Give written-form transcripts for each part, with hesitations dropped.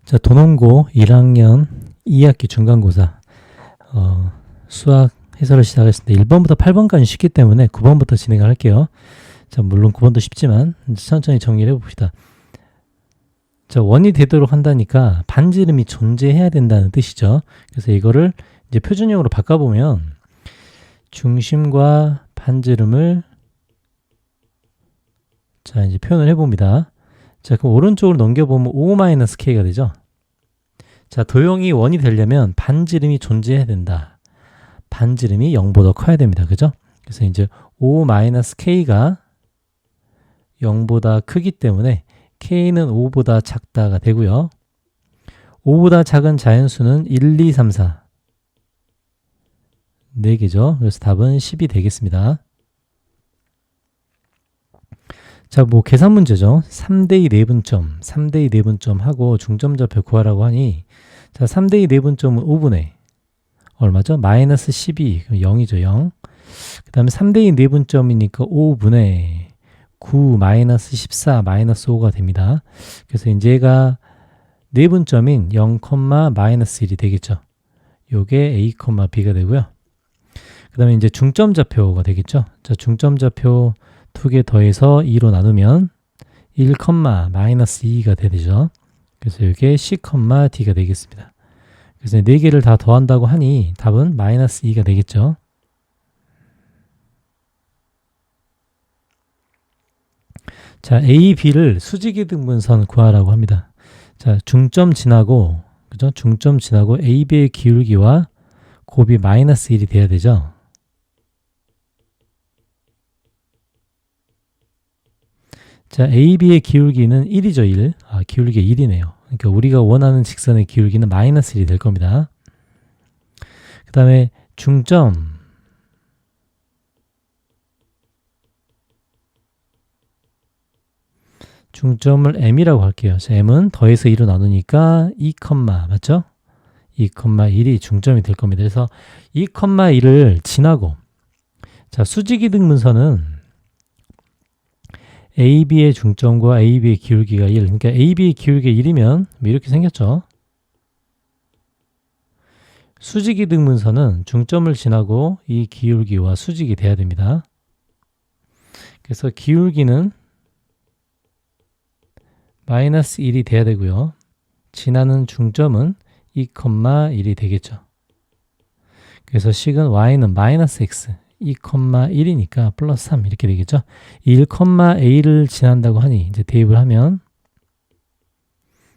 자, 도농고 1학년 2학기 중간고사 수학 해설을 시작하겠습니다. 1번부터 8번까지 쉽기 때문에 9번부터 진행을 할게요. 자, 물론 9번도 쉽지만 천천히 정리를 해봅시다. 자, 원이 되도록 한다니까 반지름이 존재해야 된다는 뜻이죠. 그래서 이거를 이제 표준형으로 바꿔보면 중심과 반지름을 자, 이제 표현을 해봅니다. 자, 그럼 오른쪽으로 넘겨보면 5-k가 되죠. 자, 도형이 원이 되려면 반지름이 존재해야 된다. 반지름이 0보다 커야 됩니다. 그죠? 그래서 이제 5-k가 0보다 크기 때문에 k는 5보다 작다가 되고요. 5보다 작은 자연수는 1, 2, 3, 4 4개죠. 그래서 답은 10이 되겠습니다. 자, 뭐 계산 문제죠. 3대2 내분점, 3대2 내분점 하고 중점좌표 구하라고 하니 자, 3대2 내분점은 5분의 얼마죠? 마이너스 12, 그럼 0이죠. 0. 그 다음에 3대2 내분점이니까 5분의 9 마이너스 14 마이너스 5가 됩니다. 그래서 이제 얘가 내분점인 0, 마이너스 1이 되겠죠. 요게 A, B가 되고요. 그 다음에 이제 중점좌표가 되겠죠. 자, 중점좌표 2개 더해서 2로 나누면 1, 마이너스 2가 되죠. 그래서 이게 C, D가 되겠습니다. 그래서 4개를 다 더한다고 하니 답은 마이너스 2가 되겠죠. 자, A, B를 수직이등분선 구하라고 합니다. 자, 중점 지나고, 그죠? 중점 지나고 A, B의 기울기와 곱이 마이너스 1이 돼야 되죠. 자, AB의 기울기는 1이죠, 1. 아, 기울기가 1이네요. 그러니까 우리가 원하는 직선의 기울기는 마이너스 1이 될 겁니다. 그 다음에 중점을 M이라고 할게요. 자, M은 더해서 2로 나누니까 2, 맞죠? 2, 1이 중점이 될 겁니다. 그래서 2, 1을 지나고 자, 수직이등분선은 AB의 중점과 AB의 기울기가 1. 그러니까 AB의 기울기가 1이면 이렇게 생겼죠. 수직이등분선은 중점을 지나고 이 기울기와 수직이 돼야 됩니다. 그래서 기울기는 마이너스 1이 돼야 되고요. 지나는 중점은 2, 1이 되겠죠. 그래서 식은 y는 마이너스 x 2, 1이니까 플러스 3 이렇게 되겠죠. 1, a를 지난다고 하니 이제 대입을 하면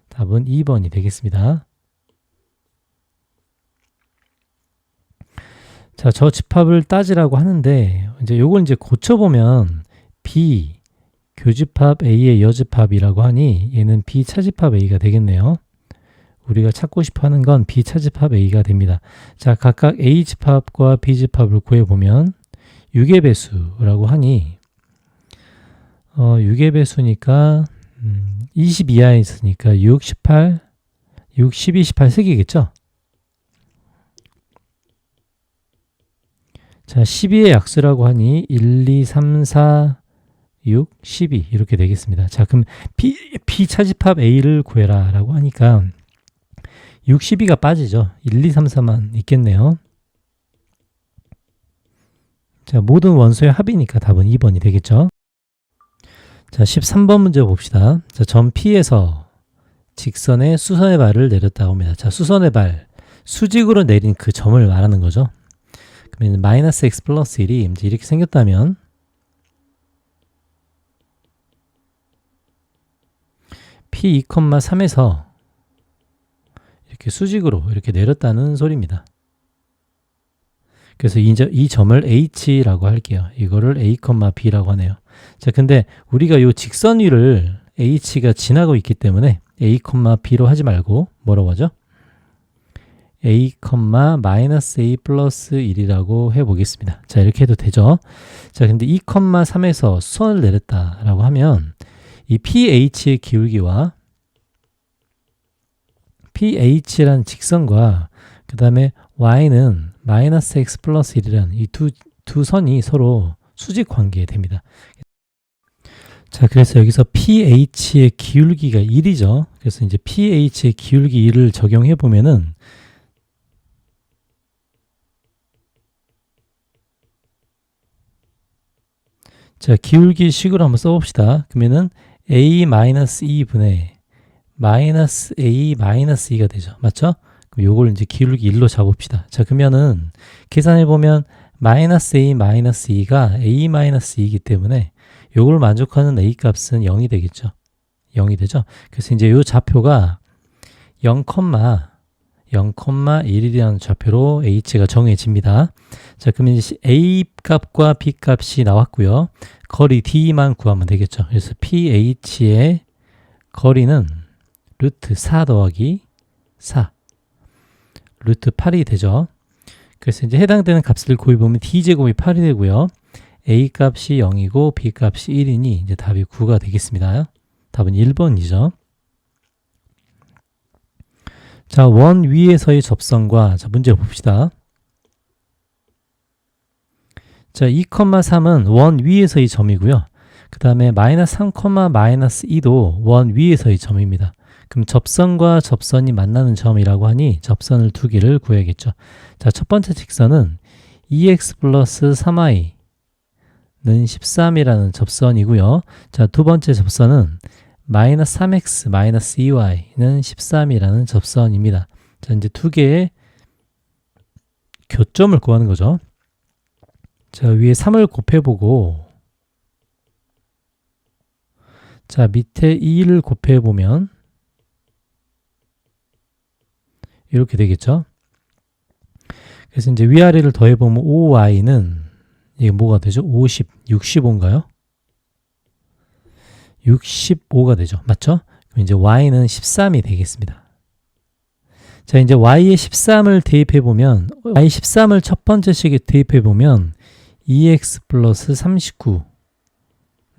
답은 2번이 되겠습니다. 자, 저 집합을 따지라고 하는데 이제 요걸 이제 고쳐보면 B 교집합 A의 여집합이라고 하니 얘는 B 차집합 A가 되겠네요. 우리가 찾고 싶어 하는 건 B 차집합 A가 됩니다. 자, 각각 A 집합과 B 집합을 구해보면 6의 배수라고 하니 6의 배수니까 20 이하에 있으니까 6, 18, 6, 12, 18 3개겠죠? 자, 12의 약수라고 하니 1, 2, 3, 4, 6, 12 이렇게 되겠습니다. 자, 그럼 B 차집합 A를 구해라 라고 하니까 6, 12가 빠지죠. 1, 2, 3, 4만 있겠네요. 자, 모든 원소의 합이니까 답은 2번이 되겠죠. 자, 13번 문제 봅시다. 자, 점 P에서 직선의 수선의 발을 내렸다고 합니다. 자, 수선의 발, 수직으로 내린 그 점을 말하는 거죠. 그러면 마이너스 x 플러스 1이 이제 이렇게 생겼다면 P 2,3에서 이렇게 수직으로 이렇게 내렸다는 소리입니다. 그래서 이 점을 H라고 할게요. 이거를 A, B라고 하네요. 자, 근데 우리가 이 직선 위를 H가 지나고 있기 때문에 A, B로 하지 말고 뭐라고 하죠? A, 마이너스 A 플러스 1이라고 해보겠습니다. 자, 이렇게 해도 되죠. 자, 근데 2,3에서 수선을 내렸다라고 하면 이 PH의 기울기와 PH라는 직선과 그 다음에 Y는 마이너스 X 플러스 1이라는 이 두 선이 서로 수직 관계에 됩니다. 자, 그래서 여기서 pH의 기울기가 1이죠. 그래서 이제 pH의 기울기 1을 적용해 보면은 자, 기울기 식으로 한번 써봅시다. 그러면은 A-2분의 마이너스 A-2가 되죠. 맞죠? 그럼 요걸 이제 기울기 1로 잡읍시다. 자, 그러면은 계산해 보면 마이너스 A 마이너스 2가 A 마이너스 2이기 때문에 요걸 만족하는 A 값은 0이 되겠죠. 0이 되죠. 그래서 이제 요 좌표가 0,1이라는 좌표로 H가 정해집니다. 자, 그러면 이제 A 값과 B 값이 나왔고요. 거리 D만 구하면 되겠죠. 그래서 pH의 거리는 루트 4 더하기 4 루트 8이 되죠. 그래서 이제 해당되는 값을 구해보면 D제곱이 8이 되고요. A 값이 0이고 B 값이 1이니 이제 답이 9가 되겠습니다. 답은 1번이죠. 자, 원 위에서의 접선과 자, 문제 봅시다. 자, 2,3은 원 위에서의 점이고요. 그 다음에 마이너스 3, 마이너스 2도 원 위에서의 점입니다. 그럼 접선과 접선이 만나는 점이라고 하니 접선을 두 개를 구해야겠죠. 자, 첫 번째 직선은 2x 플러스 3y는 13이라는 접선이고요. 자, 두 번째 접선은 마이너스 3x 마이너스 2y는 13이라는 접선입니다. 자, 이제 두 개의 교점을 구하는 거죠. 자, 위에 3을 곱해보고 자, 밑에 2를 곱해보면 이렇게 되겠죠. 그래서 이제 위아래를 더해보면 5y는 이게 뭐가 되죠? 50, 65인가요? 65가 되죠. 맞죠? 그럼 이제 y는 13이 되겠습니다. 자, 이제 y에 13을 대입해보면 y 13을 첫 번째 식에 대입해보면 2x 플러스 39는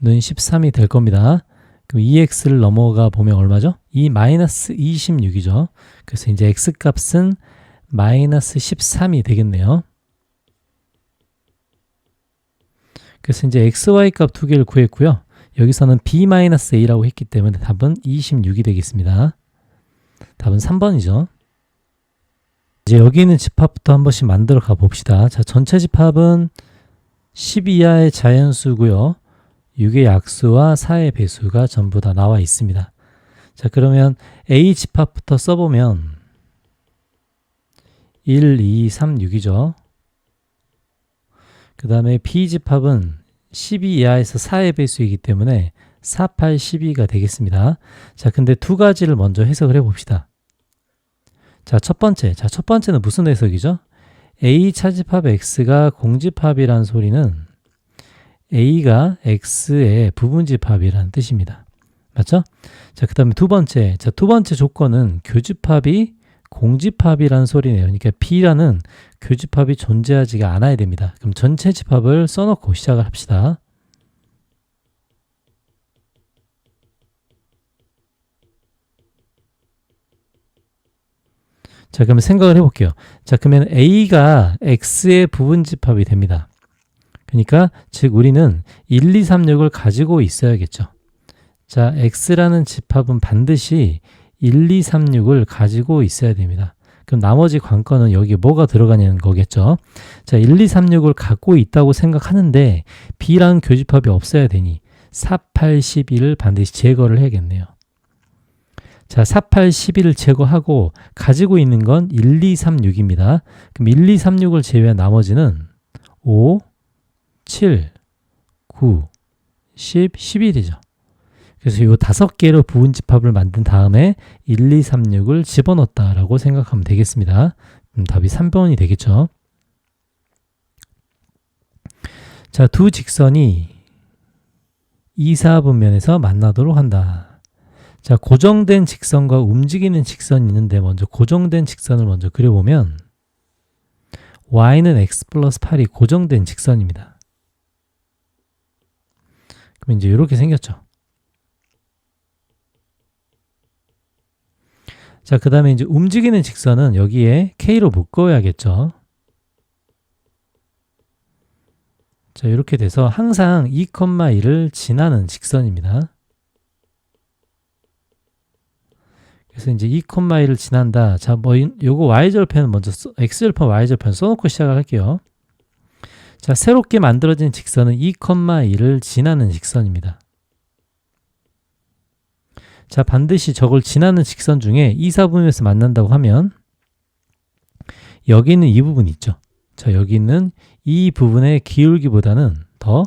13이 될 겁니다. 그럼 2x를 넘어가 보면 얼마죠? 2 마이너스 26이죠. 그래서 이제 x 값은 마이너스 13이 되겠네요. 그래서 이제 xy 값 두 개를 구했고요. 여기서는 b-a라고 했기 때문에 답은 26이 되겠습니다. 답은 3번이죠. 이제 여기 있는 집합부터 한 번씩 만들어 가 봅시다. 자, 전체 집합은 10 이하의 자연수고요. 6의 약수와 4의 배수가 전부 다 나와 있습니다. 자, 그러면 A 집합부터 써보면 1, 2, 3, 6이죠. 그 다음에 B 집합은 12 이하에서 4의 배수이기 때문에 4, 8, 12가 되겠습니다. 자, 근데 두 가지를 먼저 해석을 해봅시다. 자, 첫 번째는 무슨 해석이죠? A 차집합 X가 공집합이란 소리는 A가 X의 부분집합이라는 뜻입니다. 맞죠? 자, 그 다음에 두 번째 조건은 교집합이 공집합이라는 소리네요. 그러니까 B라는 교집합이 존재하지가 않아야 됩니다. 그럼 전체 집합을 써놓고 시작을 합시다. 자, 그러면 생각을 해볼게요. 자, 그러면 A가 X의 부분집합이 됩니다. 그러니까 즉 우리는 1, 2, 3, 6을 가지고 있어야겠죠. 자, X라는 집합은 반드시 1, 2, 3, 6을 가지고 있어야 됩니다. 그럼 나머지 관건은 여기에 뭐가 들어가냐는 거겠죠. 자, 1, 2, 3, 6을 갖고 있다고 생각하는데 B라는 교집합이 없어야 되니 4, 8, 12를 반드시 제거를 해야겠네요. 자, 4, 8, 12를 제거하고 가지고 있는 건 1, 2, 3, 6입니다. 그럼 1, 2, 3, 6을 제외한 나머지는 5, 7, 9, 10, 11이죠. 그래서 이 5개로 부분집합을 만든 다음에 1, 2, 3, 6을 집어넣었다라고 생각하면 되겠습니다. 답이 3번이 되겠죠. 자, 두 직선이 2, 4분면에서 만나도록 한다. 자, 고정된 직선과 움직이는 직선이 있는데 먼저 고정된 직선을 먼저 그려보면 y는 x 플러스 8이 고정된 직선입니다. 그럼 이제 이렇게 생겼죠. 자, 그 다음에 이제 움직이는 직선은 여기에 K로 묶어야겠죠. 자, 이렇게 돼서 항상 2,1을 지나는 직선입니다. 그래서 이제 2,1을 지난다. 자, 뭐 요거 y절편 먼저 x절편 y절편 써놓고 시작할게요. 자, 새롭게 만들어진 직선은 2,1을 지나는 직선입니다. 자, 반드시 저걸 지나는 직선 중에 2, 4분면에서 만난다고 하면 여기 있는 이 부분이 있죠. 자, 여기 있는 이 부분의 기울기보다는 더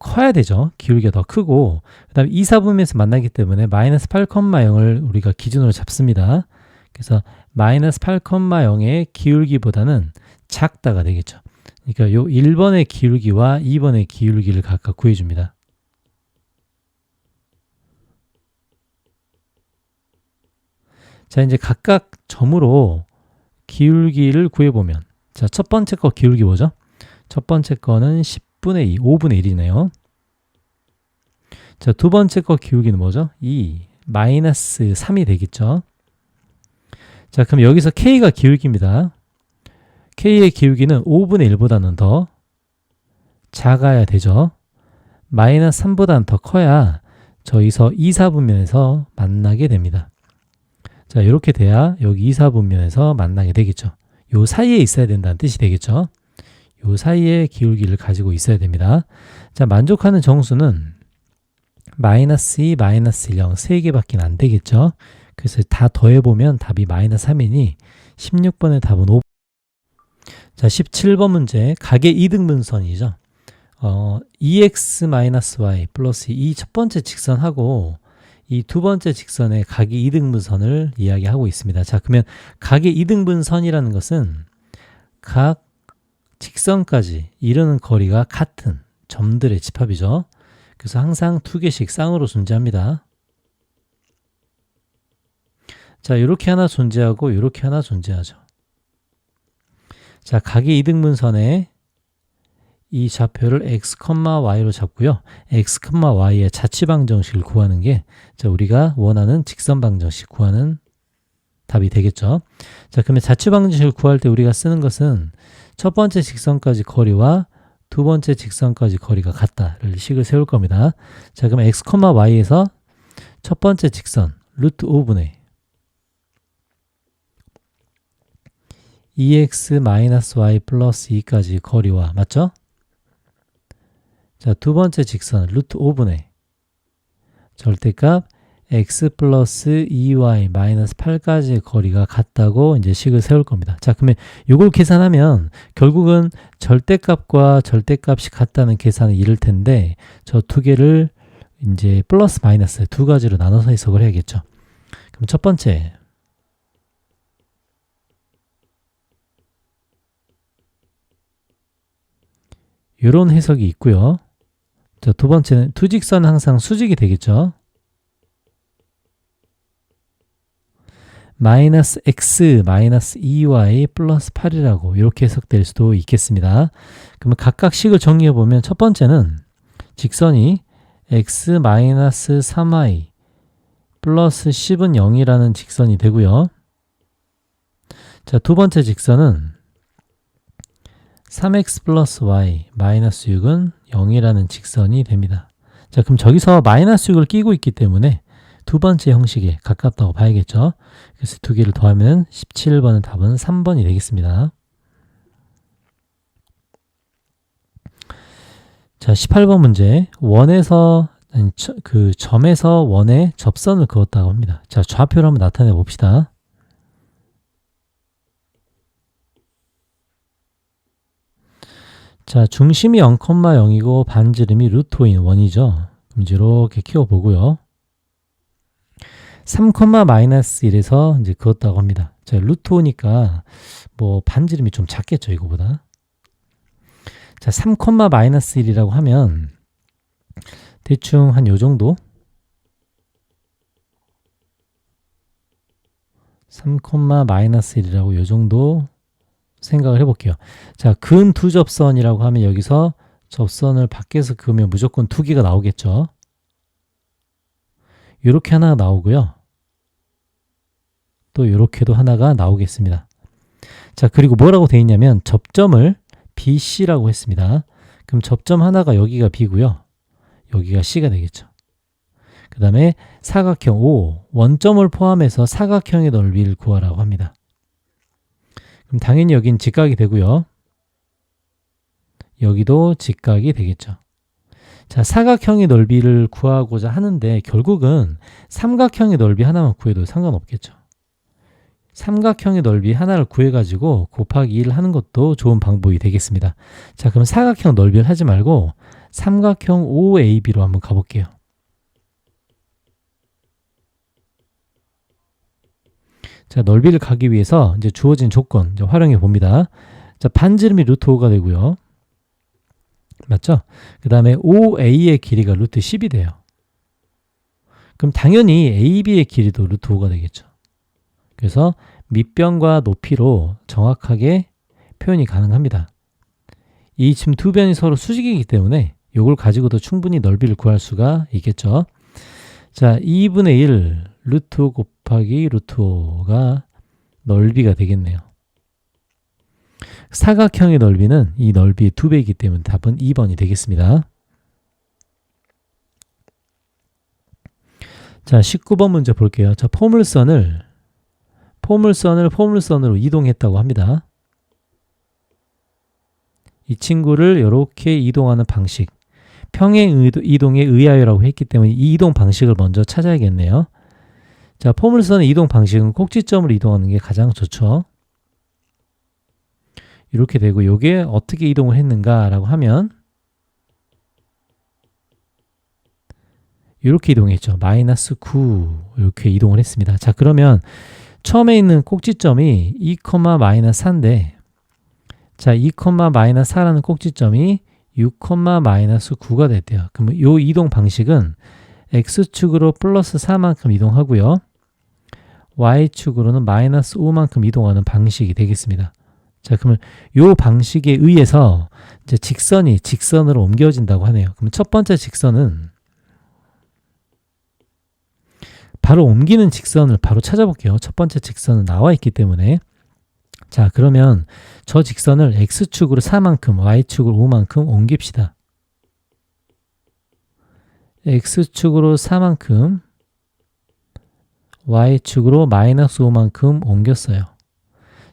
커야 되죠. 기울기가 더 크고, 그 다음에 2, 4분면에서 만나기 때문에 마이너스 8,0을 우리가 기준으로 잡습니다. 그래서 마이너스 8,0의 기울기보다는 작다가 되겠죠. 그러니까 요 1번의 기울기와 2번의 기울기를 각각 구해줍니다. 자, 이제 각각 점으로 기울기를 구해보면, 자, 첫 번째 거 기울기 뭐죠? 첫 번째 거는 10분의 2, 5분의 1이네요. 자, 두 번째 거 기울기는 뭐죠? 2, 마이너스 3이 되겠죠. 자, 그럼 여기서 K가 기울기입니다. K의 기울기는 5분의 1보다는 더 작아야 되죠. 마이너스 3보다는 더 커야 저기서 2, 4분면에서 만나게 됩니다. 자, 이렇게 돼야 여기 2, 4분면에서 만나게 되겠죠. 요 사이에 있어야 된다는 뜻이 되겠죠. 요 사이에 기울기를 가지고 있어야 됩니다. 자, 만족하는 정수는 마이너스 2, 마이너스 1, 0 3개밖에 안 되겠죠. 그래서 다 더해보면 답이 마이너스 3이니 16번의 답은 5. 자, 17번 문제 각의 이등분선이죠. 2x-y 플러스 이 첫 번째 직선하고 이 두 번째 직선의 각의 이등분선을 이야기하고 있습니다. 자, 그러면 각의 이등분선이라는 것은 각 직선까지 이르는 거리가 같은 점들의 집합이죠. 그래서 항상 두 개씩 쌍으로 존재합니다. 자, 이렇게 하나 존재하고 이렇게 하나 존재하죠. 자, 각의 이등분선에 이 좌표를 x, y로 잡고요. x, y의 자취방정식을 구하는 게 자, 우리가 원하는 직선방정식 구하는 답이 되겠죠. 자, 그러면 자취방정식을 구할 때 우리가 쓰는 것은 첫 번째 직선까지 거리와 두 번째 직선까지 거리가 같다를 식을 세울 겁니다. 자, 그럼 x, y에서 첫 번째 직선 루트 5분의 2x-y 플러스 2까지 거리와 맞죠? 자, 두 번째 직선 루트 5분의 절대값 x 플러스 2y 마이너스 8까지의 거리가 같다고 이제 식을 세울 겁니다. 자, 그러면 이걸 계산하면 결국은 절대값과 절대값이 같다는 계산을 이룰 텐데 저 두 개를 이제 플러스 마이너스 두 가지로 나눠서 해석을 해야겠죠. 그럼 첫 번째 이런 해석이 있고요. 자, 두 번째는 두 직선은 항상 수직이 되겠죠. 마이너스 x 마이너스 2y 플러스 8이라고 이렇게 해석될 수도 있겠습니다. 그러면 각각 식을 정리해 보면 첫 번째는 직선이 x 마이너스 3y 플러스 10은 0이라는 직선이 되고요. 자, 두 번째 직선은 3x 플러스 y 마이너스 6은 0이라는 직선이 됩니다. 자, 그럼 저기서 마이너스 6을 끼고 있기 때문에 두 번째 형식에 가깝다고 봐야겠죠. 그래서 두 개를 더하면 17번의 답은 3번이 되겠습니다. 자, 18번 문제. 점에서 원에 접선을 그었다고 합니다. 자, 좌표를 한번 나타내 봅시다. 자, 중심이 0,0이고 반지름이 루트 5인 원이죠. 그럼 이제 이렇게 키워보고요. 3,-1에서 이제 그었다고 합니다. 자, 루트 5니까 뭐 반지름이 좀 작겠죠, 이거보다. 자, 3,-1이라고 하면 대충 한 요 정도? 3,-1이라고 요 정도 생각을 해볼게요. 자, 근 두 접선이라고 하면 여기서 접선을 밖에서 그으면 무조건 두 개가 나오겠죠. 이렇게 하나 나오고요. 또 이렇게도 하나가 나오겠습니다. 자, 그리고 뭐라고 되어 있냐면 접점을 BC라고 했습니다. 그럼 접점 하나가 여기가 B고요. 여기가 C가 되겠죠. 그 다음에 사각형 O, 원점을 포함해서 사각형의 넓이를 구하라고 합니다. 그럼 당연히 여긴 직각이 되고요. 여기도 직각이 되겠죠. 자, 사각형의 넓이를 구하고자 하는데 결국은 삼각형의 넓이 하나만 구해도 상관없겠죠. 삼각형의 넓이 하나를 구해가지고 곱하기 1을 하는 것도 좋은 방법이 되겠습니다. 자, 그럼 사각형 넓이를 하지 말고 삼각형 OAB로 한번 가볼게요. 자, 넓이를 가기 위해서 이제 주어진 조건 이제 활용해 봅니다. 자, 반지름이 루트 5가 되고요. 맞죠? 그 다음에 OA의 길이가 루트 10이 돼요. 그럼 당연히 AB의 길이도 루트 5가 되겠죠. 그래서 밑변과 높이로 정확하게 표현이 가능합니다. 이 지금 두 변이 서로 수직이기 때문에 이걸 가지고도 충분히 넓이를 구할 수가 있겠죠. 자, 2분의 1 루트 5 곱하기 루트 5가 넓이가 되겠네요. 사각형의 넓이는 이 넓이의 2배이기 때문에 답은 2번이 되겠습니다. 자, 19번 문제 볼게요. 자, 포물선으로 이동했다고 합니다. 이 친구를 이렇게 이동하는 방식, 평행 이동에 의하여라고 했기 때문에 이 이동 방식을 먼저 찾아야겠네요. 자, 포물선의 이동 방식은 꼭지점으로 이동하는 게 가장 좋죠. 이렇게 되고 이게 어떻게 이동을 했는가라고 하면 이렇게 이동했죠. 마이너스 9 이렇게 이동을 했습니다. 자, 그러면 처음에 있는 꼭지점이 2, 마이너스 4인데 자, 2, 마이너스 4라는 꼭지점이 6, 마이너스 9가 됐대요. 그러면 이 이동 방식은 X축으로 플러스 4만큼 이동하고요. Y축으로는 마이너스 5만큼 이동하는 방식이 되겠습니다. 자, 그러면 이 방식에 의해서 이제 직선이 직선으로 옮겨진다고 하네요. 그럼 첫 번째 직선은 바로 옮기는 직선을 바로 찾아볼게요. 첫 번째 직선은 나와 있기 때문에. 자, 그러면 저 직선을 X축으로 4만큼, Y축으로 5만큼 옮깁시다. X축으로 4만큼, Y축으로 마이너스 5만큼 옮겼어요.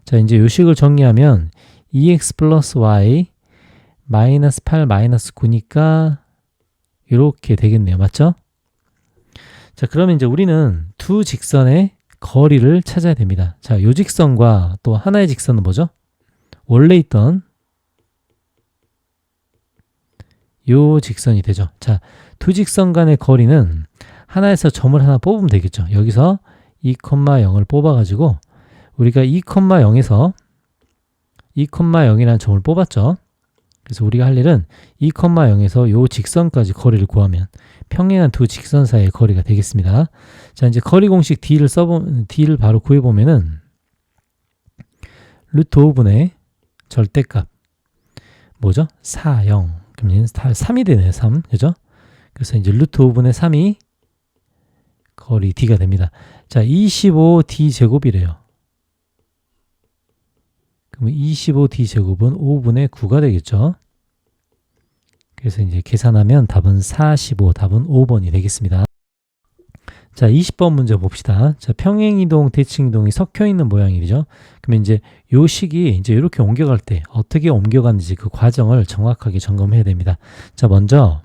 자, 이제 요식을 정리하면 2x 플러스 y 마이너스 8 마이너스 9니까 이렇게 되겠네요. 맞죠? 자, 그러면 이제 우리는 두 직선의 거리를 찾아야 됩니다. 자, 요 직선과 또 하나의 직선은 뭐죠? 원래 있던 요 직선이 되죠. 자, 두 직선 간의 거리는 하나에서 점을 하나 뽑으면 되겠죠. 여기서 2,0을 뽑아가지고 우리가 2,0에서 2,0이라는 점을 뽑았죠. 그래서 우리가 할 일은 2,0에서 요 직선까지 거리를 구하면 평행한 두 직선 사이의 거리가 되겠습니다. 자, 이제 거리 공식 D를 바로 구해보면은 루트 5분의 절대값 뭐죠? 4, 0. 그럼 얘는 3이 되네요. 3. 그죠? 그래서 이제 루트 5분의 3이 거리 D가 됩니다. 자, 25D 제곱이래요. 그러면 25D 제곱은 5분의 9가 되겠죠. 그래서 이제 계산하면 답은 45, 답은 5번이 되겠습니다. 자, 20번 문제 봅시다. 자, 평행이동, 대칭이동이 섞여 있는 모양이죠. 그러면 이제 요 식이 이제 이렇게 옮겨갈 때 어떻게 옮겨가는지 그 과정을 정확하게 점검해야 됩니다. 자, 먼저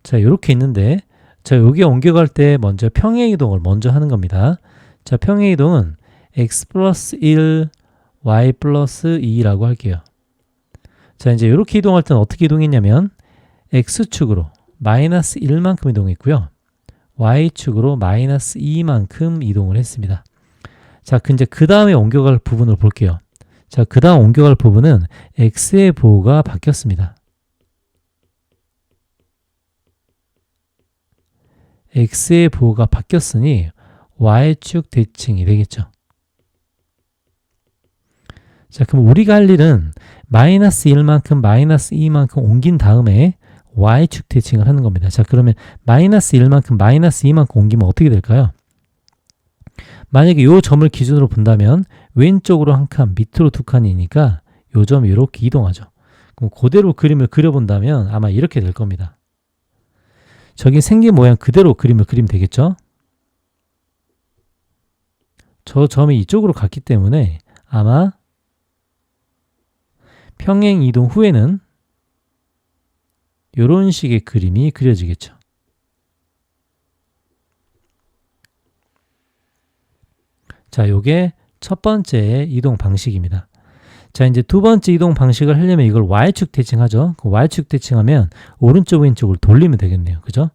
자, 이렇게 있는데 자, 여기 옮겨갈 때 먼저 평행이동을 먼저 하는 겁니다. 자, 평행이동은 x 플러스 1, y 플러스 2라고 할게요. 자, 이제 이렇게 이동할 때는 어떻게 이동했냐면 x축으로 마이너스 1만큼 이동했고요. y축으로 마이너스 2만큼 이동을 했습니다. 자, 이제 그 다음에 옮겨갈 부분을 볼게요. 자, 그 다음 옮겨갈 부분은 x의 보호가 바뀌었습니다. x의 보호가 바뀌었으니 y축 대칭이 되겠죠. 자, 그럼 우리가 할 일은 마이너스 1만큼 마이너스 2만큼 옮긴 다음에 y축 대칭을 하는 겁니다. 자, 그러면 마이너스 1만큼 마이너스 2만큼 옮기면 어떻게 될까요? 만약에 요 점을 기준으로 본다면 왼쪽으로 한 칸, 밑으로 두 칸이니까 요 점이 이렇게 이동하죠. 그럼 그대로 그림을 그려본다면 아마 이렇게 될 겁니다. 저기 생긴 모양 그대로 그림을 그리면 되겠죠? 저 점이 이쪽으로 갔기 때문에 아마 평행 이동 후에는 이런 식의 그림이 그려지겠죠. 자, 요게 첫 번째 이동 방식입니다. 자, 이제 두 번째 이동 방식을 하려면 이걸 Y축 대칭하죠. 그 Y축 대칭하면 오른쪽 왼쪽을 돌리면 되겠네요. 그죠?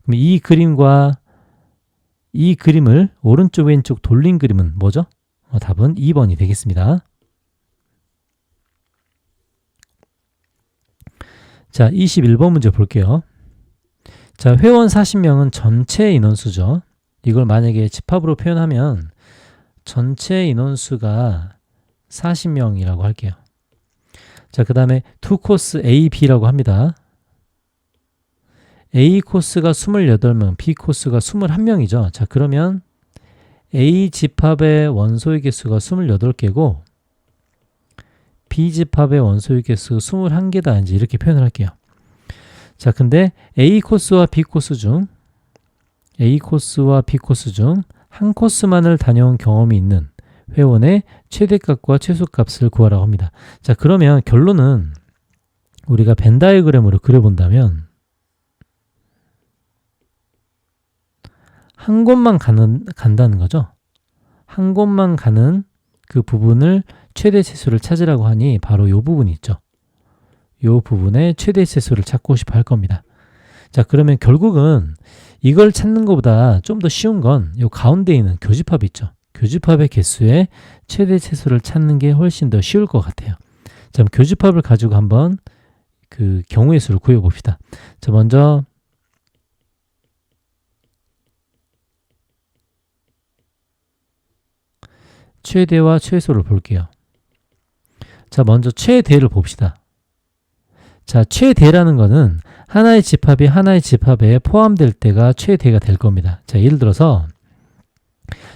그럼 이 그림과 이 그림을 오른쪽 왼쪽 돌린 그림은 뭐죠? 답은 2번이 되겠습니다. 자, 21번 문제 볼게요. 자, 회원 40명은 전체 인원수죠. 이걸 만약에 집합으로 표현하면 전체 인원수가 40명이라고 할게요. 자, 그 다음에 2코스 A, B라고 합니다. A 코스가 28명, B 코스가 21명이죠. 자, 그러면 A 집합의 원소의 개수가 28개고 B 집합의 원소의 개수가 21개다. 이제 이렇게 표현을 할게요. 자, 근데 A 코스와 B 코스 중 한 코스만을 다녀온 경험이 있는 회원의 최대값과 최소값을 구하라고 합니다. 자, 그러면 결론은 우리가 벤 다이어그램으로 그려본다면 한 곳만 간다는 거죠. 한 곳만 가는 그 부분을 최대 최소를 찾으라고 하니 바로 이 부분이 있죠. 이 부분의 최대 최소를 찾고 싶어 할 겁니다. 자, 그러면 결국은 이걸 찾는 것보다 좀 더 쉬운 건 이 가운데 있는 교집합 있죠. 교집합의 개수의 최대 최소를 찾는 게 훨씬 더 쉬울 것 같아요. 자, 그럼 교집합을 가지고 한번 그 경우의 수를 구해봅시다. 자, 먼저 최대와 최소를 볼게요. 자, 먼저 최대를 봅시다. 자, 최대라는 거는 하나의 집합이 하나의 집합에 포함될 때가 최대가 될 겁니다. 자, 예를 들어서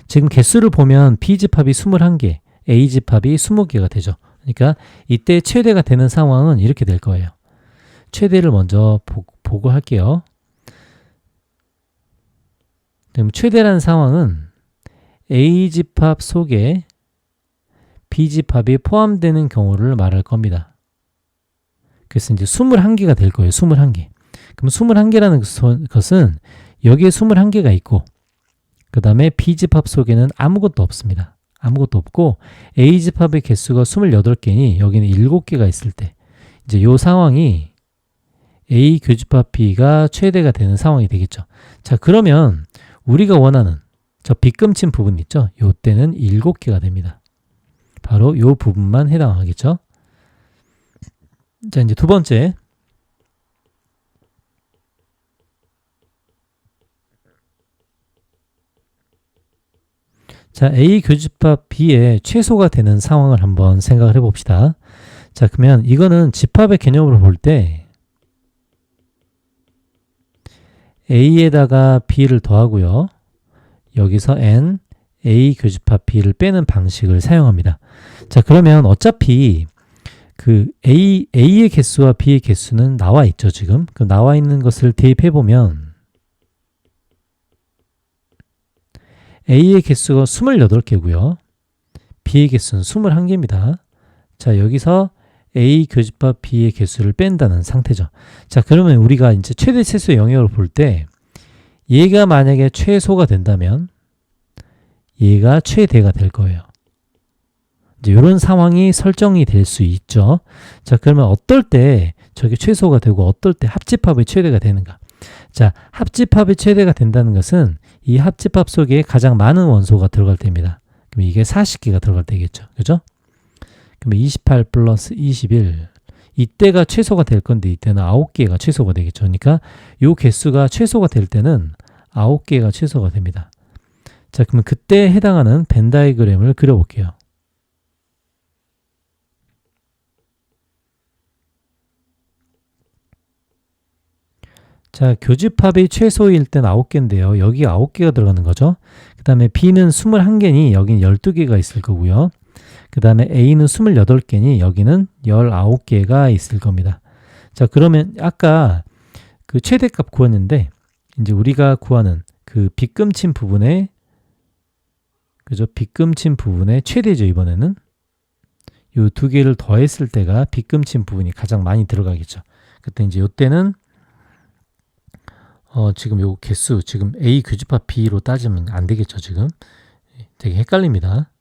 지금 개수를 보면 B 집합이 21개, A 집합이 20개가 되죠. 그러니까 이때 최대가 되는 상황은 이렇게 될 거예요. 최대를 먼저 보고 할게요. 그럼 최대라는 상황은 A 집합 속에 B 집합이 포함되는 경우를 말할 겁니다. 그래서 이제 21개가 될 거예요. 21개. 그럼 21개라는 것은 여기에 21개가 있고 그 다음에 B 집합 속에는 아무것도 없습니다. 아무것도 없고 A 집합의 개수가 28개니 여기는 7개가 있을 때 이제 이 상황이 A 교집합 B가 최대가 되는 상황이 되겠죠. 자, 그러면 우리가 원하는 저 빗금친 부분 있죠? 이때는 7개가 됩니다. 바로 이 부분만 해당하겠죠. 자, 이제 두 번째. 자, A 교집합 B의 최소가 되는 상황을 한번 생각을 해봅시다. 자, 그러면 이거는 집합의 개념으로 볼 때 A에다가 B를 더하고요. 여기서 N, A 교집합 B를 빼는 방식을 사용합니다. 자, 그러면 어차피 그 A의 개수와 B의 개수는 나와 있죠, 지금. 그럼 나와 있는 것을 대입해보면 A의 개수가 28개고요. B의 개수는 21개입니다. 자, 여기서 A 교집합 B의 개수를 뺀다는 상태죠. 자, 그러면 우리가 이제 최대 최소의 영역을 볼 때 얘가 만약에 최소가 된다면 얘가 최대가 될 거예요. 이제 이런 상황이 설정이 될 수 있죠. 자, 그러면 어떨 때 저게 최소가 되고 어떨 때 합집합의 최대가 되는가? 자, 합집합의 최대가 된다는 것은 이 합집합 속에 가장 많은 원소가 들어갈 때입니다. 그럼 이게 40개가 들어갈 때겠죠. 그죠? 그러면 28 플러스 21 이때가 최소가 될 건데 이때는 9개가 최소가 되겠죠. 그러니까 이 개수가 최소가 될 때는 9개가 최소가 됩니다. 자, 그러면 그때 해당하는 벤 다이어그램을 그려볼게요. 자, 교집합이 최소일 땐 9개인데요. 여기 9개가 들어가는 거죠. 그 다음에 B는 21개니 여기는 12개가 있을 거고요. 그 다음에 A는 28개니 여기는 19개가 있을 겁니다. 자, 그러면 아까 그 최대값 구했는데 이제 우리가 구하는 그 빗금친 부분에 그죠? 빗금친 부분의 최대죠. 이번에는 요 두 개를 더했을 때가 빗금친 부분이 가장 많이 들어가겠죠. 그때 이제 요때는 지금 요 개수 지금 A 교집합 B로 따지면 안 되겠죠. 지금 되게 헷갈립니다.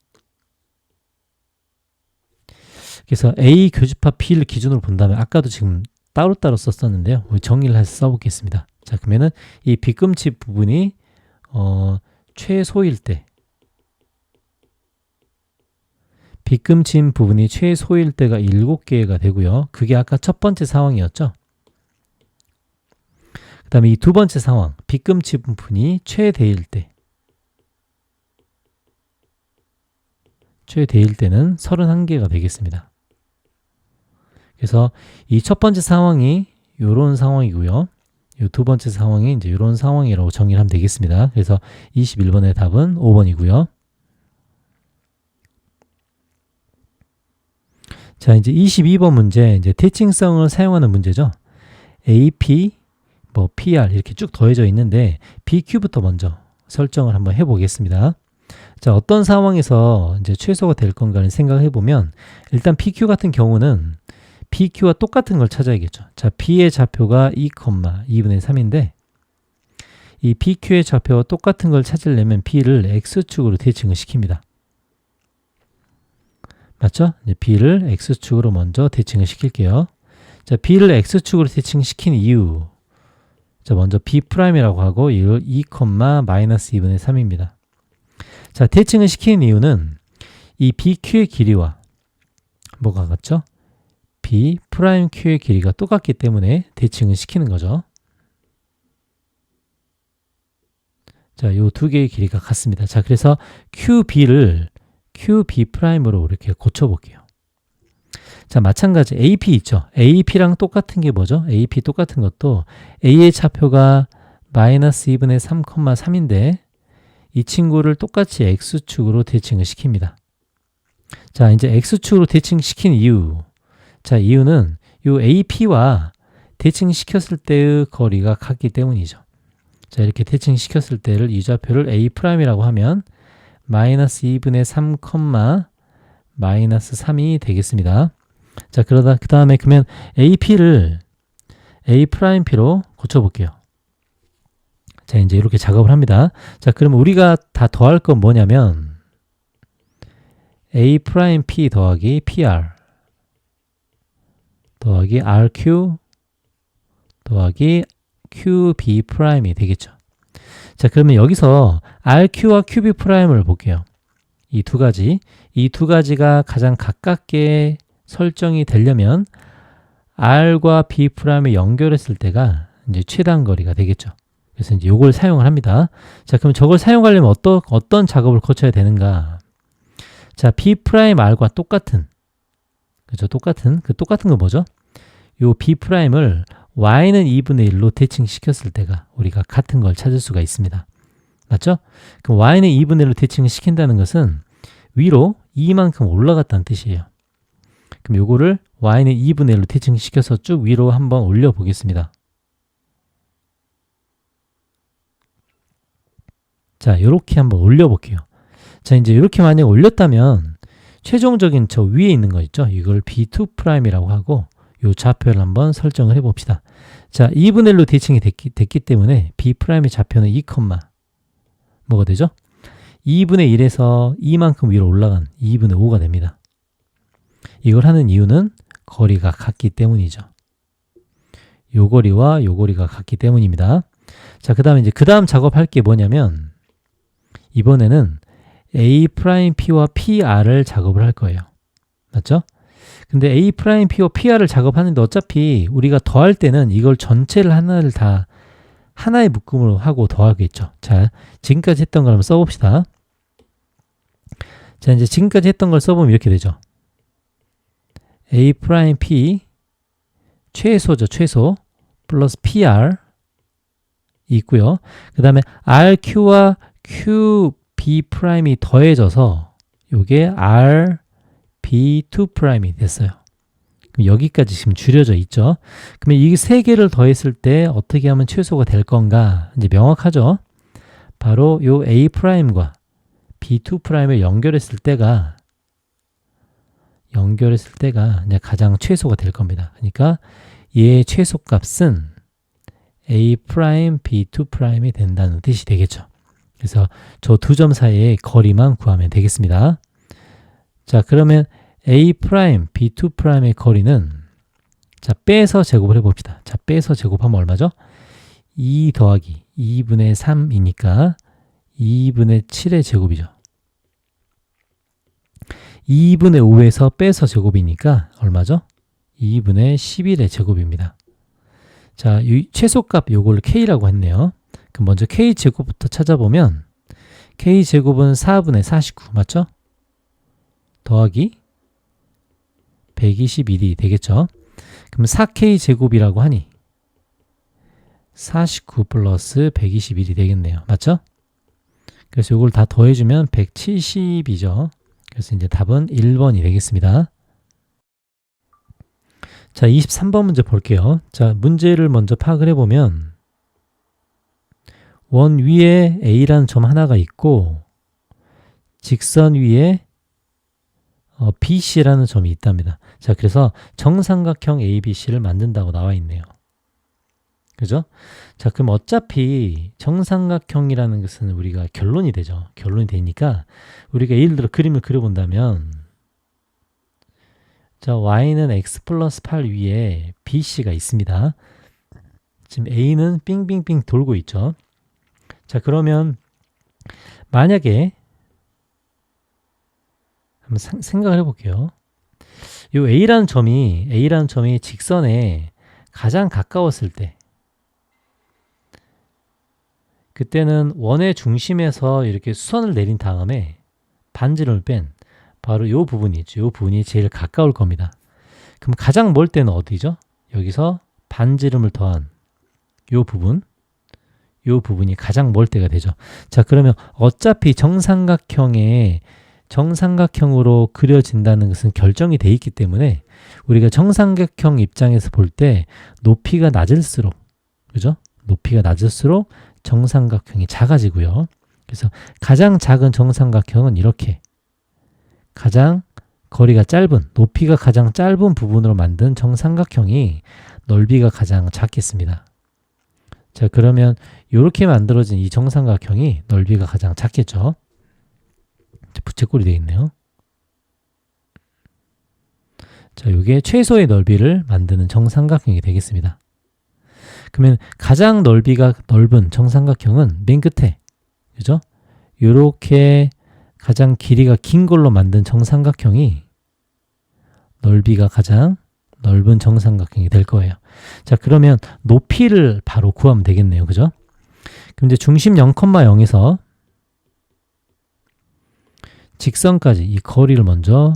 그래서 A 교집합 B를 기준으로 본다면 아까도 지금 따로따로 썼었는데요. 우리 정리를 해서 써보겠습니다. 자, 그러면은 이 빗금치 부분이 최소일 때 빗금친 부분이 최소일 때가 7개가 되고요. 그게 아까 첫 번째 상황이었죠. 그 다음에 이 두 번째 상황, 빗금치 부분이 최대일 때는 31개가 되겠습니다. 그래서 이 첫 번째 상황이 이런 상황이고요. 이 두 번째 상황이 이제 이런 상황이라고 정의를 하면 되겠습니다. 그래서 21번의 답은 5번이고요. 자, 이제 22번 문제, 이제 대칭성을 사용하는 문제죠. AP, PR 이렇게 쭉 더해져 있는데 BQ부터 먼저 설정을 한번 해보겠습니다. 자, 어떤 상황에서 이제 최소가 될 건가를 생각해 보면 일단 PQ 같은 경우는 PQ와 똑같은 걸 찾아야겠죠. 자, B의 좌표가 2,2분의 3인데 이 PQ의 좌표와 똑같은 걸 찾으려면 B를 X축으로 대칭을 시킵니다. 맞죠? 이제 B를 X축으로 먼저 대칭을 시킬게요. 자, B를 X축으로 대칭시킨 이유. 자, 먼저 B'이라고 하고 이걸 2,-2분의 3입니다. 자, 대칭을 시키는 이유는 이 BQ의 길이와 뭐가 같죠? B'Q의 길이가 똑같기 때문에 대칭을 시키는 거죠. 자, 요 두 개의 길이가 같습니다. 자, 그래서 QB를 QB'으로 이렇게 고쳐볼게요. 자, 마찬가지 AP 있죠. AP랑 똑같은 게 뭐죠? AP 똑같은 것도 A의 좌표가 -2분의 3,3인데 이 친구를 똑같이 X축으로 대칭을 시킵니다. 자, 이제 X축으로 대칭시킨 이유. 자, 이유는 요 AP와 대칭시켰을 때의 거리가 같기 때문이죠. 자, 이렇게 대칭시켰을 때를 이 좌표를 A'이라고 하면 -2분의 3, -3이 되겠습니다. 자, 그러다 그 다음에 그러면 AP를 A'P로 고쳐볼게요. 자, 이제 이렇게 작업을 합니다. 자, 그럼 우리가 다 더할 건 뭐냐면 A'P 더하기 PR 더하기 RQ 더하기 QB'이 되겠죠. 자, 그러면 여기서 RQ와 QB'을 볼게요. 이 두 가지가 가장 가깝게 설정이 되려면 R과 B'을 연결했을 때가 이제 최단 거리가 되겠죠. 그래서 이제 요걸 사용을 합니다. 자, 그럼 저걸 사용하려면 어떤 작업을 거쳐야 되는가? 자, B'R과 똑같은 그죠? 똑같은 거 뭐죠? 요 B'을 Y는 2분의 1로 대칭시켰을 때가 우리가 같은 걸 찾을 수가 있습니다. 맞죠? 그럼 Y는 2분의 1로 대칭을 시킨다는 것은 위로 2만큼 올라갔다는 뜻이에요. 그럼 요거를 Y는 2분의 1로 대칭시켜서 쭉 위로 한번 올려 보겠습니다. 자, 요렇게 한번 올려 볼게요. 자, 이제 이렇게 만약 올렸다면 최종적인 저 위에 있는 거 있죠? 이걸 B2'이라고 하고 요 좌표를 한번 설정을 해봅시다. 자, 2분의 1로 대칭이 됐기 때문에 B'의 좌표는 2, 뭐가 되죠? 2분의 1에서 2만큼 위로 올라간 2분의 5가 됩니다. 이걸 하는 이유는 거리가 같기 때문이죠. 요 거리와 요 거리가 같기 때문입니다. 자, 그 다음에 이제 그 다음 작업할 게 뭐냐면 이번에는 A'P와 PR을 작업을 할 거예요. 맞죠? 근데 A'P와 PR을 작업하는데 어차피 우리가 더할 때는 이걸 전체를 하나의 묶음으로 하고 더하겠죠. 자, 지금까지 했던 걸 한번 써봅시다. 자, 이제 지금까지 했던 걸 써보면 이렇게 되죠. A'P 최소죠. 최소 플러스 PR 있고요. 그 다음에 RQ와 QB B'이 더해져서 요게 R, B2'이 됐어요. 그럼 여기까지 지금 줄여져 있죠. 그러면 이 세 개를 더했을 때 어떻게 하면 최소가 될 건가? 이제 명확하죠. 바로 요 A'과 B2'을 연결했을 때가 이제 가장 최소가 될 겁니다. 그러니까 얘의 최소값은 A', B2'이 된다는 뜻이 되겠죠. 그래서 저 두 점 사이의 거리만 구하면 되겠습니다. 자, 그러면 A', B2'의 거리는 자, 빼서 제곱을 해봅시다. 자, 빼서 제곱하면 얼마죠? 2 더하기 2분의 3이니까 2분의 7의 제곱이죠. 2분의 5에서 빼서 제곱이니까 얼마죠? 2분의 11의 제곱입니다. 자, 이 최소값 요걸 K라고 했네요. 그럼 먼저 K제곱부터 찾아보면 K제곱은 4분의 49 맞죠? 더하기 121이 되겠죠. 그럼 4K제곱이라고 하니 49 플러스 121이 되겠네요. 맞죠? 그래서 이걸 다 더해주면 170이죠. 그래서 이제 답은 1번이 되겠습니다. 자, 23번 문제 볼게요. 자, 문제를 먼저 파악을 해보면 원 위에 A라는 점 하나가 있고 직선 위에 BC라는 점이 있답니다. 자, 그래서 정삼각형 ABC를 만든다고 나와 있네요. 그죠? 자, 그럼 어차피 정삼각형이라는 것은 우리가 결론이 되죠. 결론이 되니까 우리가 예를 들어 그림을 그려본다면 자, y는 x 플러스 8 위에 BC가 있습니다. 지금 A는 빙빙빙 돌고 있죠. 자, 그러면 만약에 한번 생각을 해볼게요. 이 A라는 점이 직선에 가장 가까웠을 때 그때는 원의 중심에서 이렇게 수선을 내린 다음에 반지름을 뺀 바로 이 부분이 있죠. 이 부분이 제일 가까울 겁니다. 그럼 가장 멀 때는 어디죠? 여기서 반지름을 더한 이 부분이 가장 멀 때가 되죠. 자, 그러면 어차피 정삼각형으로 그려진다는 것은 결정이 돼 있기 때문에 우리가 정삼각형 입장에서 볼 때 높이가 낮을수록 그죠? 높이가 낮을수록 정삼각형이 작아지고요. 그래서 가장 작은 정삼각형은 이렇게 가장 거리가 짧은, 높이가 가장 짧은 부분으로 만든 정삼각형이 넓이가 가장 작겠습니다. 자, 그러면 이렇게 만들어진 이 정삼각형이 넓이가 가장 작겠죠. 부채꼴이 되어 있네요. 자, 이게 최소의 넓이를 만드는 정삼각형이 되겠습니다. 그러면 가장 넓이가 넓은 정삼각형은 맨 끝에, 그죠? 이렇게 가장 길이가 긴 걸로 만든 정삼각형이 넓이가 가장 넓은 정삼각형이 될 거예요. 자, 그러면 높이를 바로 구하면 되겠네요. 그죠? 그럼 이제 중심 0,0에서 직선까지 이 거리를 먼저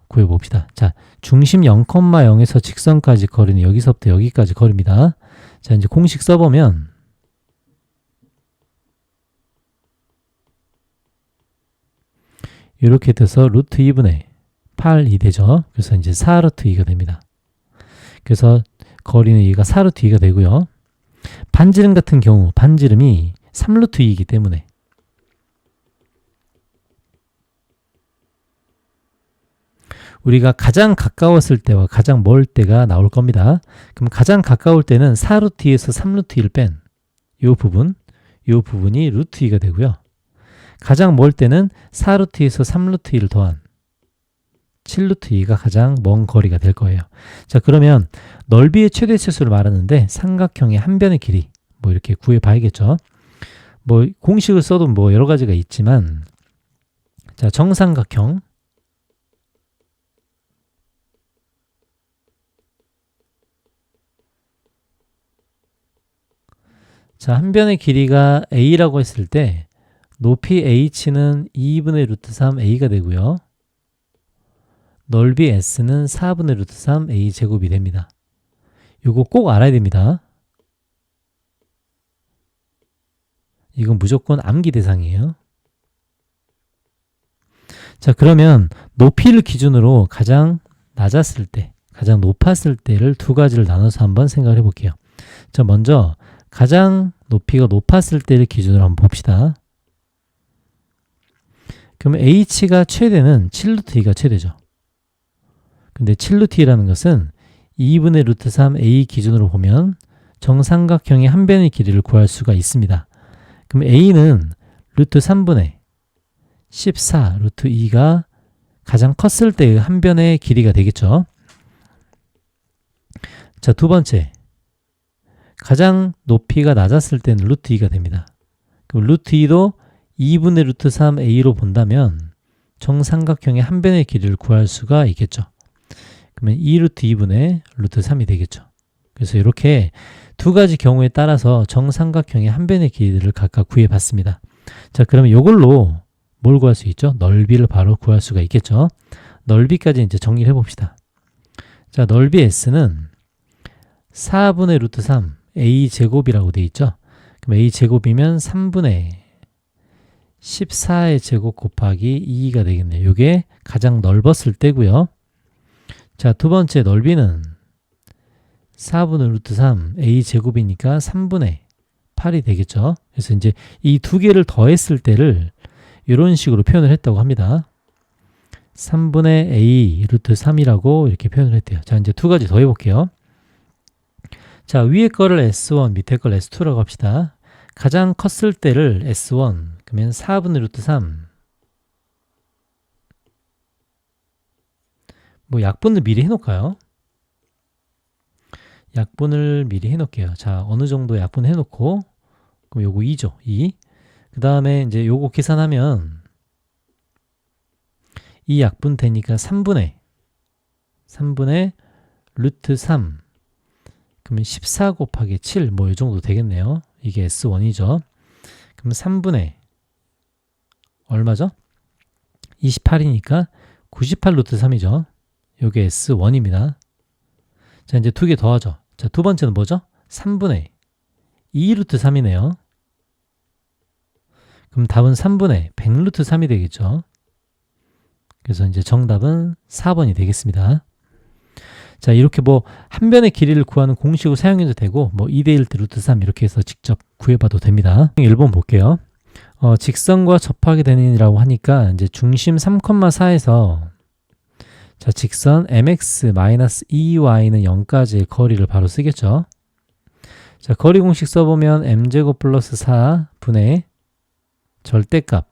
구해봅시다. 자, 중심 0,0에서 직선까지 거리는 여기서부터 여기까지 거리입니다. 자, 이제 공식 써보면 이렇게 돼서 루트 2분의 8이 되죠. 그래서 이제 4루트 2가 됩니다. 그래서 거리는 얘가 4루트 2가 되고요. 반지름 같은 경우 반지름이 3루트 2이기 때문에 우리가 가장 가까웠을 때와 가장 멀 때가 나올 겁니다. 그럼 가장 가까울 때는 4루트 2에서 3루트 2를 뺀 이 부분이 루트 2가 되고요. 가장 멀 때는 4루트 2에서 3루트 2를 더한 7루트 2가 가장 먼 거리가 될 거예요. 자, 그러면 넓이의 최대치수를 말하는데 삼각형의 한 변의 길이 뭐 이렇게 구해 봐야겠죠. 뭐 공식을 써도 뭐 여러 가지가 있지만 자, 정삼각형 자, 한 변의 길이가 a라고 했을 때 높이 h는 2분의 루트 3a가 되고요. 넓이 s는 4분의 루트 3a 제곱이 됩니다. 이거 꼭 알아야 됩니다. 이건 무조건 암기 대상이에요. 자, 그러면 높이를 기준으로 가장 낮았을 때, 가장 높았을 때를 두 가지를 나눠서 한번 생각을 해볼게요. 자, 먼저 가장 높이가 높았을 때를 기준으로 한번 봅시다. 그러면 h가 최대는 7루트 2가 최대죠. 근데 7루트 2라는 것은 2분의 루트 3 a 기준으로 보면 정삼각형의 한 변의 길이를 구할 수가 있습니다. 그럼 a는 루트 3분의 14 루트 2가 가장 컸을 때의 한 변의 길이가 되겠죠. 자, 두 번째, 가장 높이가 낮았을 때는 루트 2가 됩니다. 그럼 루트 2도 2분의 루트 3 a로 본다면 정삼각형의 한 변의 길이를 구할 수가 있겠죠. 그러면 2 루트 2분의 루트 3이 되겠죠. 그래서 이렇게 두 가지 경우에 따라서 정삼각형의 한 변의 길이를 각각 구해봤습니다. 자, 그러면 이걸로 뭘 구할 수 있죠? 넓이를 바로 구할 수가 있겠죠. 넓이까지 이제 정리를 해봅시다. 자, 넓이 S는 4분의 루트 3 a 제곱이라고 되어 있죠. 그럼 a 제곱이면 3분의 14의 제곱 곱하기 2가 되겠네요. 이게 가장 넓었을 때고요. 자, 두 번째 넓이는 4분의 루트 3 a 제곱이니까 3분의 8이 되겠죠. 그래서 이제 이 두 개를 더했을 때를 이런 식으로 표현을 했다고 합니다. 3분의 a 루트 3이라고 이렇게 표현을 했대요. 자, 이제 두 가지 더 해볼게요. 자, 위에 거를 S1, 밑에 걸 S2라고 합시다. 가장 컸을 때를 S1, 그러면 4분의 루트 3. 뭐 약분을 미리 해놓을까요? 약분을 미리 해놓을게요. 자, 어느 정도 약분 해놓고, 그럼 요거 2죠. 2. 그 다음에 이제 요거 계산하면 이 약분 되니까 3분의 루트 3. 그러면 14 곱하기 7, 뭐 이 정도 되겠네요. 이게 S1이죠. 그럼 3분의 얼마죠? 28이니까 98 루트 3이죠. 요게 S1입니다. 자, 이제 두 개 더하죠. 자, 두 번째는 뭐죠? 3분의 2 루트 3이네요. 그럼 답은 3분의 100 루트 3이 되겠죠. 그래서 이제 정답은 4번이 되겠습니다. 자, 이렇게 뭐 한 변의 길이를 구하는 공식을 사용해도 되고, 뭐 2대1 루트 3 이렇게 해서 직접 구해봐도 됩니다. 1번 볼게요. 직선과 접하게 되는이라고 하니까 이제 중심 3,4에서 자, 직선 mx-2y는 0까지의 거리를 바로 쓰겠죠. 자, 거리 공식 써보면 m제곱 플러스 4분의 절대값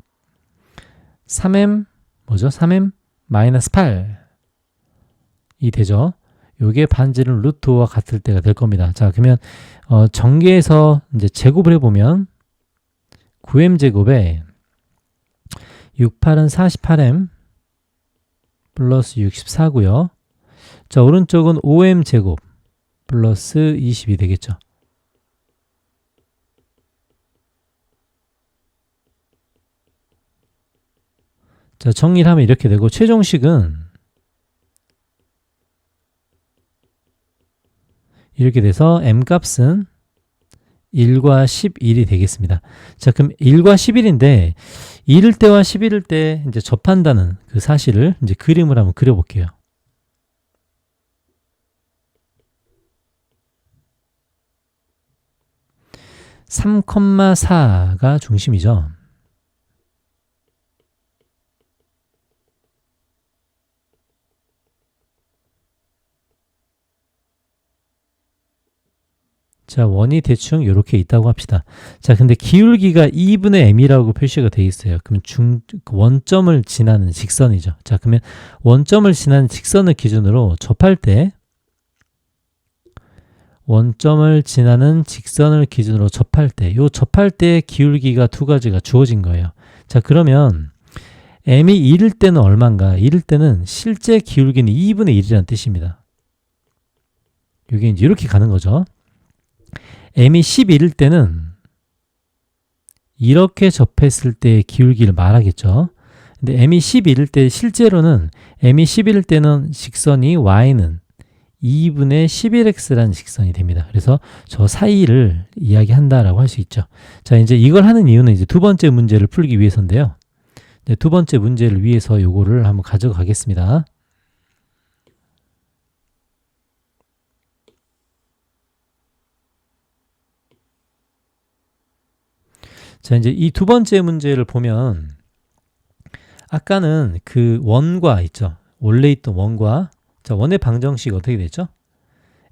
3m 뭐죠? 3m 마이너스 8이 되죠. 요게 반지름 루트 5와 같을 때가 될 겁니다. 자, 그러면 전개해서 이제 제곱을 해보면 9m 제곱에 68은 48m 플러스 64고요. 자, 오른쪽은 5m 제곱 플러스 20이 되겠죠. 자, 정리를 하면 이렇게 되고, 최종식은 이렇게 돼서 m값은 1과 11이 되겠습니다. 자, 그럼 1과 11인데 1일 때와 11일 때 이제 접한다는 그 사실을 이제 그림을 한번 그려볼게요. (3,4가) 중심이죠. 자, 원이 대충 이렇게 있다고 합시다. 자, 근데 기울기가 2분의 m이라고 표시가 되어 있어요. 그럼 원점을 지나는 직선이죠. 자, 그러면 원점을 지나는 직선을 기준으로 접할 때 원점을 지나는 직선을 기준으로 접할 때 요 접할 때 기울기가 두 가지가 주어진 거예요. 자, 그러면 m이 1일 때는 얼마인가? 1일 때는 실제 기울기는 2분의 1이라는 뜻입니다. 이게 이제 이렇게 가는 거죠. m이 11일 때는 이렇게 접했을 때의 기울기를 말하겠죠. 근데 m이 11일 때 실제로는 m이 11일 때는 직선이 y는 2분의 11x라는 직선이 됩니다. 그래서 저 사이를 이야기한다라고 할 수 있죠. 자, 이제 이걸 하는 이유는 이제 두 번째 문제를 풀기 위해서인데요. 네, 두 번째 문제를 위해서 요거를 한번 가져가겠습니다. 자, 이제 이 두 번째 문제를 보면 아까는 그 원과 있죠. 원래 있던 원과, 자, 원의 방정식 어떻게 되죠?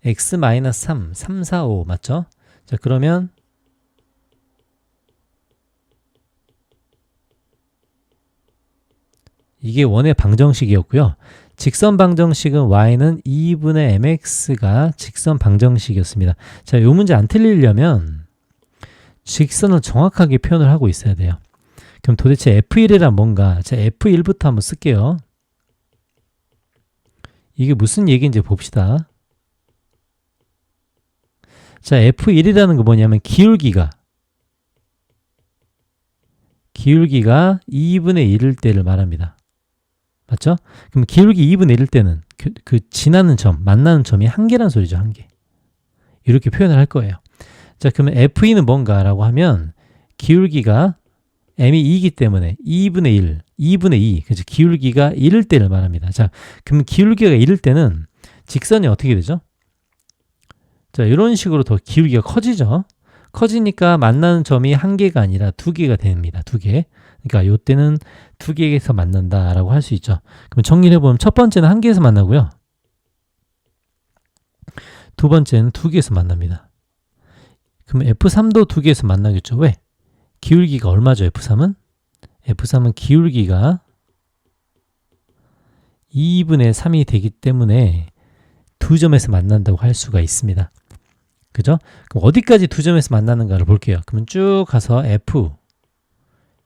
x-3, 3, 4, 5 맞죠? 자, 그러면 이게 원의 방정식이었고요. 직선 방정식은 y는 2분의 mx가 직선 방정식이었습니다. 자, 이 문제 안 틀리려면 직선을 정확하게 표현을 하고 있어야 돼요. 그럼 도대체 F1이란 뭔가? 자, F1부터 한번 쓸게요. 이게 무슨 얘기인지 봅시다. 자, F1이라는 거 뭐냐면 기울기가 2분의 1일 때를 말합니다. 맞죠? 그럼 기울기 2분의 1일 때는 그 지나는 점, 만나는 점이 한 개란 소리죠. 한 개. 이렇게 표현을 할 거예요. 자, 그러면 F2는 뭔가 라고 하면 기울기가 m이 2이기 때문에 2분의 1, 2분의 2, 그죠? 기울기가 1일 때를 말합니다. 자, 그럼 기울기가 1일 때는 직선이 어떻게 되죠? 자, 이런 식으로 더 기울기가 커지죠? 커지니까 만나는 점이 한 개가 아니라 두 개가 됩니다. 두 개. 그러니까 이때는 두 개에서 만난다라고 할 수 있죠. 그럼 정리를 해보면 첫 번째는 한 개에서 만나고요. 두 번째는 두 개에서 만납니다. 그럼 F3도 두 개에서 만나겠죠. 왜? 기울기가 얼마죠? F3은? F3은 기울기가 2분의 3이 되기 때문에 두 점에서 만난다고 할 수가 있습니다. 그죠? 그럼 어디까지 두 점에서 만나는가를 볼게요. 그러면 쭉 가서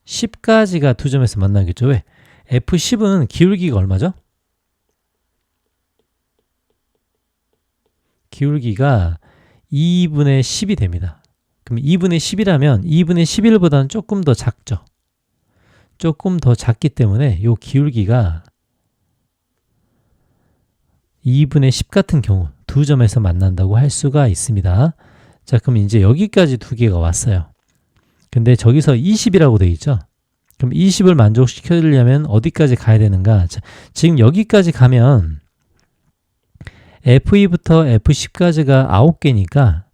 F10까지가 두 점에서 만나겠죠. 왜? F10은 기울기가 얼마죠? 기울기가 2분의 10이 됩니다. 그럼 2분의 10이라면 2분의 11보다는 조금 더 작죠. 조금 더 작기 때문에 이 기울기가 2분의 10 같은 경우 두 점에서 만난다고 할 수가 있습니다. 자, 그럼 이제 여기까지 두 개가 왔어요. 근데 저기서 20이라고 되어 있죠. 그럼 20을 만족시키려면 어디까지 가야 되는가? 자, 지금 여기까지 가면 F2부터 F10까지가 9개니까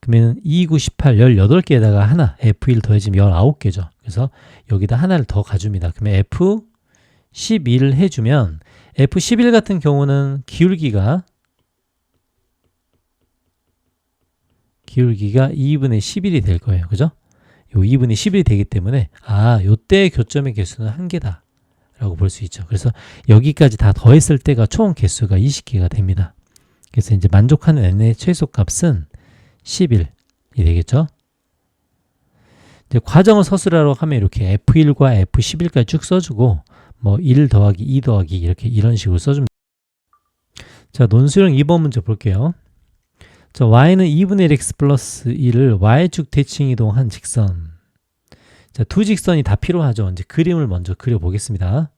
그러면 2, 9, 18, 18개에다가 하나 F1 더해지면 19개죠. 그래서 여기다 하나를 더 가줍니다. 그러면 F11을 해주면 F11 같은 경우는 기울기가 2분의 11이 될 거예요. 그죠? 요 2분의 11이 되기 때문에 요때의 교점의 개수는 한 개다 라고 볼 수 있죠. 그래서 여기까지 다 더했을 때가 총 개수가 20개가 됩니다. 그래서 이제 만족하는 n의 최소값은 11이 되겠죠. 이제 과정을 서술하라고 하면 이렇게 F1과 F11까지 쭉 써주고 뭐 1 더하기 2 더하기 이렇게 이런 식으로 써줍니다. 자, 논술형 2번 문제 볼게요. 자, y는 2분의 1x 플러스 1을 y축 대칭 이동한 직선. 자, 두 직선이 다 필요하죠. 이제 그림을 먼저 그려보겠습니다.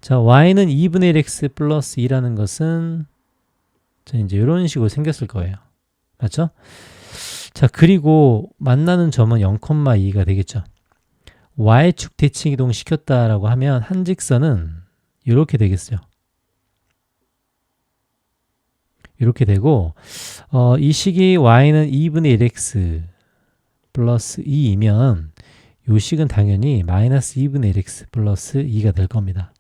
자, y는 2분의 1x 플러스 2라는 것은 자, 이제 이런 식으로 생겼을 거예요. 맞죠? 자, 그리고 만나는 점은 0,2가 되겠죠. y축 대칭 이동 시켰다라고 하면 한 직선은 이렇게 되겠어요. 이렇게 되고 이 식이 y는 2분의 1x 플러스 2이면 이 식은 당연히 마이너스 2분의 1x 플러스 2가 될 겁니다.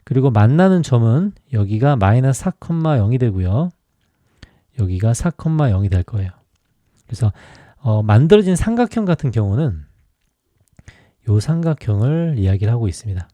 그리고 만나는 점은 여기가 마이너스 4,0이 되고요. 여기가 4,0이 될 거예요. 그래서 만들어진 삼각형 같은 경우는 이 삼각형을 이야기를 하고 있습니다.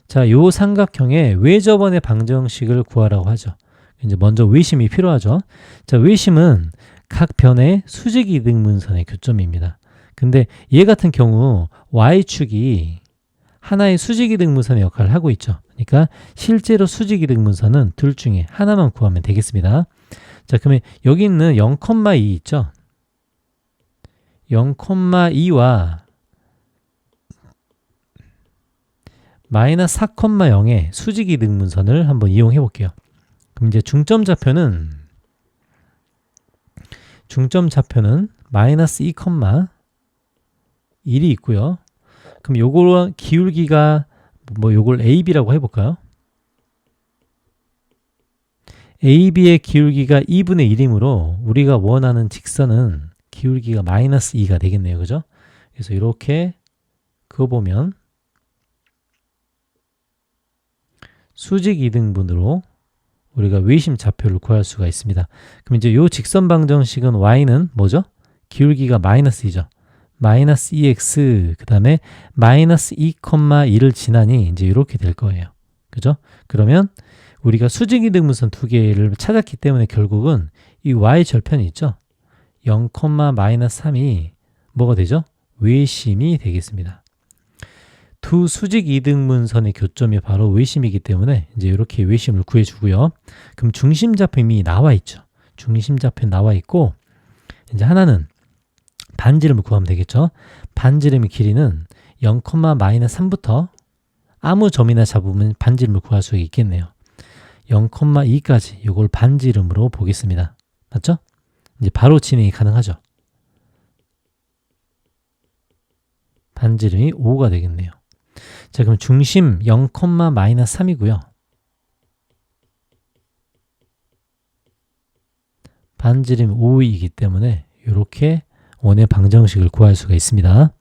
자, 이 삼각형의 외접원의 방정식을 구하라고 하죠. 이제 먼저 외심이 필요하죠. 자, 외심은 각 변의 수직이등분선의 교점입니다. 근데 얘 같은 경우 y축이 하나의 수직이등분선의 역할을 하고 있죠. 그러니까 실제로 수직이등분선은 둘 중에 하나만 구하면 되겠습니다. 자, 그러면 여기 있는 0,2 있죠. 0,2와 마이너스 4,0의 수직이등분선을 한번 이용해 볼게요. 그럼 이제 중점 좌표는 마이너스 2,1이 있고요. 그럼 요거 기울기가 요걸 AB라고 해볼까요? AB의 기울기가 2분의 1이므로 우리가 원하는 직선은 기울기가 마이너스 2가 되겠네요. 그죠? 그래서 이렇게 그어보면 수직 이등분으로 우리가 외심 좌표를 구할 수가 있습니다. 그럼 이제 요 직선 방정식은 y는 뭐죠? 기울기가 마이너스 2죠. 마이너스 2x 그 다음에 마이너스 2,2를 지나니 이제 이렇게 될 거예요. 그죠? 그러면 우리가 수직 이등분선 두 개를 찾았기 때문에 결국은 이 y 절편이 있죠. 0, 마이너스 3이 뭐가 되죠? 외심이 되겠습니다. 두 수직 이등분선의 교점이 바로 외심이기 때문에 이제 이렇게 외심을 구해주고요. 그럼 중심 좌표 이미 나와 있죠. 중심 좌표 나와 있고 이제 하나는 반지름을 구하면 되겠죠. 반지름의 길이는 0, 마이너스 3부터 아무 점이나 잡으면 반지름을 구할 수 있겠네요. 0,2까지 이걸 반지름으로 보겠습니다. 맞죠? 이제 바로 진행이 가능하죠. 반지름이 5가 되겠네요. 자, 그럼 중심 0, 마이너스 3이고요. 반지름 5이기 때문에 이렇게 원의 방정식을 구할 수가 있습니다.